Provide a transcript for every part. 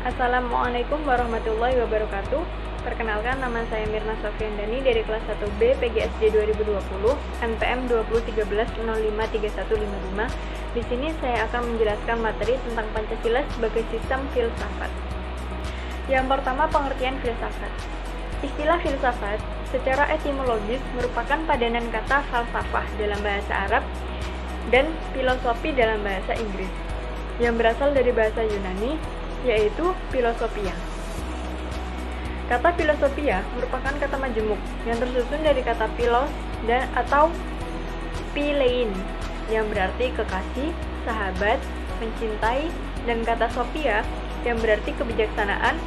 Assalamualaikum warahmatullahi wabarakatuh. Perkenalkan, nama saya Mirna Sofiandani dari kelas 1B PGSD 2020 NPM 2013-053155. Di sini saya akan menjelaskan materi tentang Pancasila sebagai sistem filsafat. Yang pertama, pengertian filsafat. Istilah filsafat secara etimologis merupakan padanan kata falsafah dalam bahasa Arab dan filosofi dalam bahasa Inggris yang berasal dari bahasa Yunani, yaitu filosofia. Kata filosofia merupakan kata majemuk yang tersusun dari kata philos dan atau philein yang berarti kekasih, sahabat, mencintai, dan kata sophia yang berarti kebijaksanaan,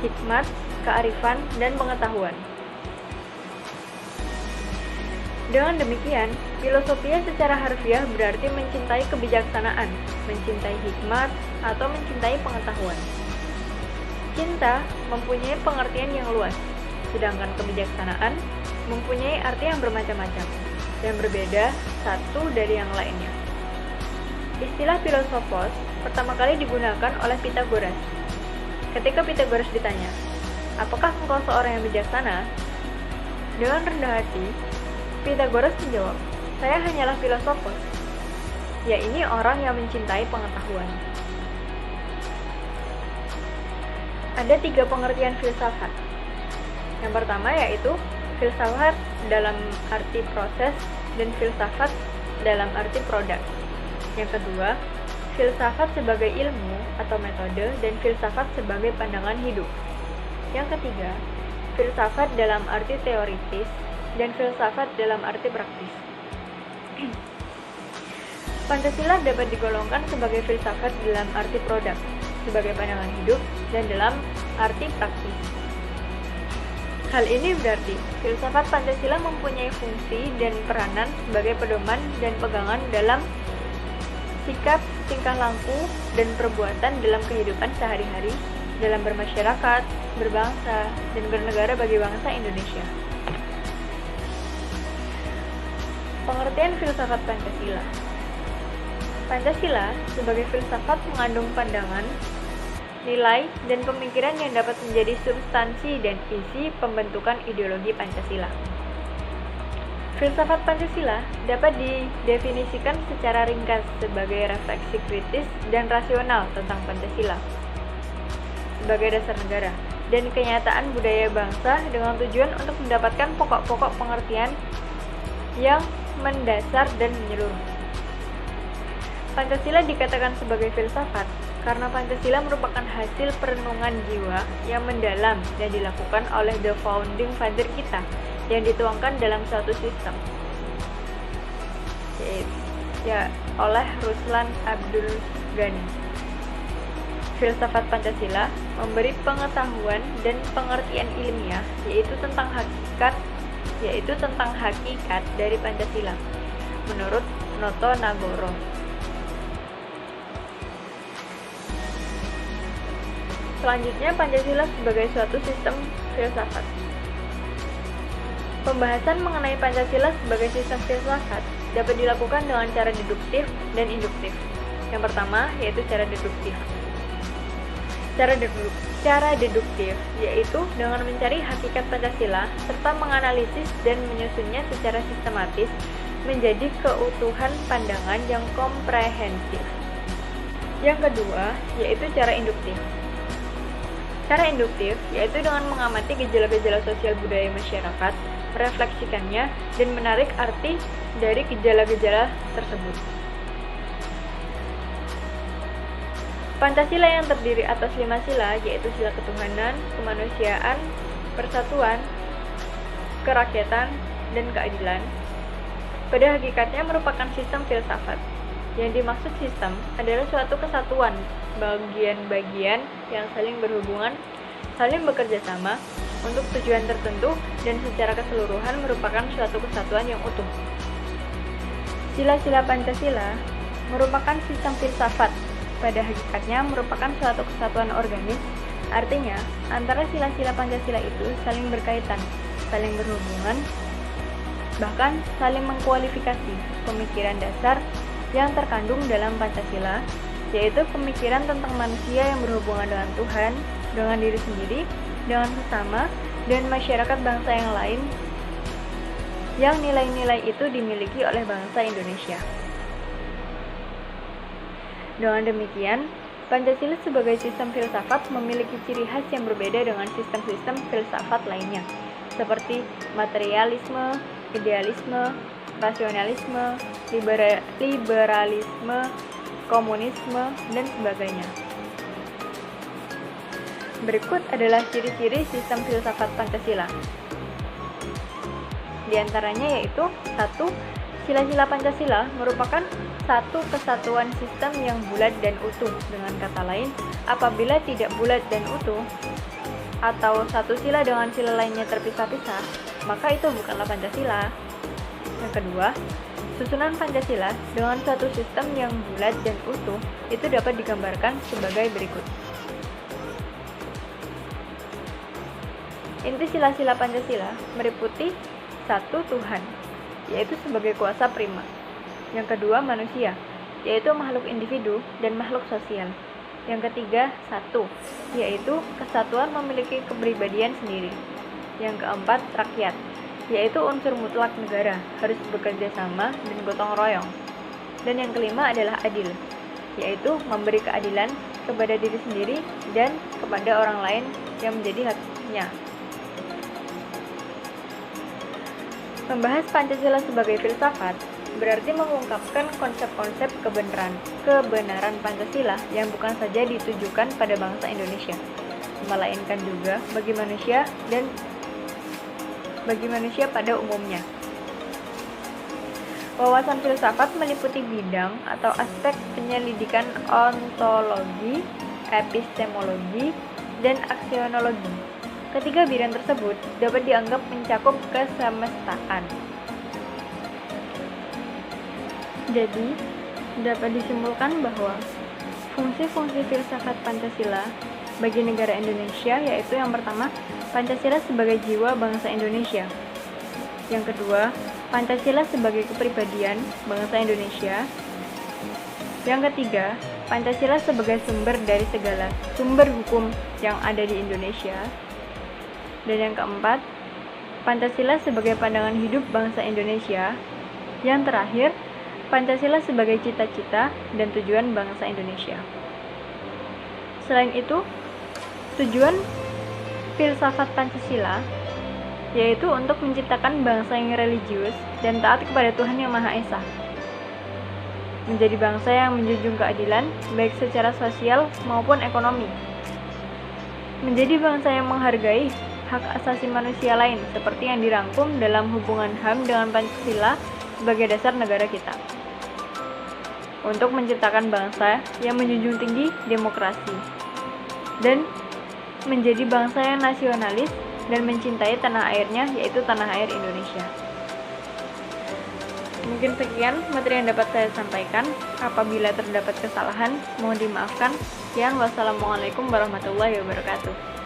hikmat, kearifan, dan pengetahuan. Dengan demikian, filosofia secara harfiah berarti mencintai kebijaksanaan, mencintai hikmat, atau mencintai pengetahuan. Cinta mempunyai pengertian yang luas, sedangkan kebijaksanaan mempunyai arti yang bermacam-macam dan berbeda satu dari yang lainnya. Istilah filosofos pertama kali digunakan oleh Pythagoras. Ketika Pythagoras ditanya, "Apakah engkau seorang yang bijaksana?" Dengan rendah hati, Pythagoras menjawab, "Saya hanyalah filosofos." Ya, ini orang yang mencintai pengetahuan. Ada 3 pengertian filsafat. Yang pertama yaitu filsafat dalam arti proses dan filsafat dalam arti produk. Yang kedua, filsafat sebagai ilmu atau metode dan filsafat sebagai pandangan hidup. Yang ketiga, filsafat dalam arti teoritis dan filsafat dalam arti praktis. Pancasila dapat digolongkan sebagai filsafat dalam arti produk, sebagai pandangan hidup, dan dalam arti praktis. Hal ini berarti filsafat Pancasila mempunyai fungsi dan peranan sebagai pedoman dan pegangan dalam sikap, tingkah laku, dan perbuatan dalam kehidupan sehari-hari, dalam bermasyarakat, berbangsa, dan bernegara bagi bangsa Indonesia. Pengertian filsafat Pancasila. Pancasila sebagai filsafat mengandung pandangan, nilai, dan pemikiran yang dapat menjadi substansi dan isi pembentukan ideologi Pancasila. Filsafat Pancasila dapat didefinisikan secara ringkas sebagai refleksi kritis dan rasional tentang Pancasila sebagai dasar negara dan kenyataan budaya bangsa dengan tujuan untuk mendapatkan pokok-pokok pengertian yang mendasar dan menyeluruh. Pancasila dikatakan sebagai filsafat karena Pancasila merupakan hasil perenungan jiwa yang mendalam dan dilakukan oleh the founding father kita yang dituangkan dalam suatu sistem, oleh Ruslan Abdul Ghani. Filsafat Pancasila memberi pengetahuan dan pengertian ilmiah yaitu tentang hakikat dari Pancasila menurut Noto Nagoro. Selanjutnya, Pancasila sebagai suatu sistem filsafat. Pembahasan mengenai Pancasila sebagai sistem filsafat dapat dilakukan dengan cara deduktif dan induktif. Yang pertama yaitu cara deduktif. Cara deduktif yaitu dengan mencari hakikat Pancasila serta menganalisis dan menyusunnya secara sistematis menjadi keutuhan pandangan yang komprehensif. Yang kedua yaitu cara induktif. Cara induktif yaitu dengan mengamati gejala-gejala sosial budaya masyarakat, merefleksikannya, dan menarik arti dari gejala-gejala tersebut. Pancasila yang terdiri atas 5 sila yaitu sila ketuhanan, kemanusiaan, persatuan, kerakyatan, dan keadilan. Pada hakikatnya merupakan sistem filsafat. Yang dimaksud sistem adalah suatu kesatuan bagian-bagian yang saling berhubungan, saling bekerja sama untuk tujuan tertentu dan secara keseluruhan merupakan suatu kesatuan yang utuh. Sila-sila Pancasila merupakan sistem filsafat. Pada hakikatnya merupakan suatu kesatuan organis, artinya antara sila-sila Pancasila itu saling berkaitan, saling berhubungan, bahkan saling mengkualifikasi pemikiran dasar yang terkandung dalam Pancasila yaitu pemikiran tentang manusia yang berhubungan dengan Tuhan, dengan diri sendiri, dengan sesama, dan masyarakat bangsa yang lain, yang nilai-nilai itu dimiliki oleh bangsa Indonesia. Dengan demikian, Pancasila sebagai sistem filsafat memiliki ciri khas yang berbeda dengan sistem-sistem filsafat lainnya, seperti materialisme, idealisme, rasionalisme, liberalisme, komunisme, dan sebagainya. Berikut adalah ciri-ciri sistem filsafat Pancasila. Di antaranya yaitu 1. Sila-sila Pancasila merupakan satu kesatuan sistem yang bulat dan utuh. Dengan kata lain, apabila tidak bulat dan utuh, atau satu sila dengan sila lainnya terpisah-pisah, maka itu bukanlah Pancasila. Yang kedua, susunan Pancasila dengan suatu sistem yang bulat dan utuh itu dapat digambarkan sebagai berikut. Inti sila-sila Pancasila meliputi 1. Tuhan, yaitu sebagai kuasa prima. Yang kedua, manusia, yaitu makhluk individu dan makhluk sosial. Yang ketiga, 1, yaitu kesatuan memiliki kepribadian sendiri. Yang keempat, rakyat, yaitu unsur mutlak negara, harus bekerja sama dan gotong royong. Dan yang kelima adalah adil, yaitu memberi keadilan kepada diri sendiri dan kepada orang lain yang menjadi haknya. Membahas Pancasila sebagai filsafat berarti mengungkapkan konsep-konsep kebenaran Pancasila yang bukan saja ditujukan pada bangsa Indonesia, melainkan juga bagi manusia pada umumnya. Wawasan filsafat meliputi bidang atau aspek penyelidikan ontologi, epistemologi, dan aksionologi. Ketiga bidang tersebut dapat dianggap mencakup kesemestaan. Jadi, dapat disimpulkan bahwa fungsi-fungsi filsafat Pancasila bagi negara Indonesia yaitu yang pertama, Pancasila sebagai jiwa bangsa Indonesia. Yang kedua, Pancasila sebagai kepribadian bangsa Indonesia. Yang ketiga, Pancasila sebagai sumber dari segala sumber hukum yang ada di Indonesia. Dan yang keempat, Pancasila sebagai pandangan hidup bangsa Indonesia. Yang terakhir, Pancasila sebagai cita-cita dan tujuan bangsa Indonesia. Selain itu, tujuan filsafat Pancasila yaitu untuk menciptakan bangsa yang religius dan taat kepada Tuhan Yang Maha Esa. Menjadi bangsa yang menjunjung keadilan baik secara sosial maupun ekonomi. Menjadi bangsa yang menghargai hak asasi manusia lain seperti yang dirangkum dalam hubungan HAM dengan Pancasila sebagai dasar negara kita. Untuk menciptakan bangsa yang menjunjung tinggi demokrasi dan menjadi bangsa yang nasionalis dan mencintai tanah airnya, yaitu tanah air Indonesia. Mungkin sekian materi yang dapat saya sampaikan. Apabila terdapat kesalahan, mohon dimaafkan. Sekian, wassalamualaikum warahmatullahi wabarakatuh.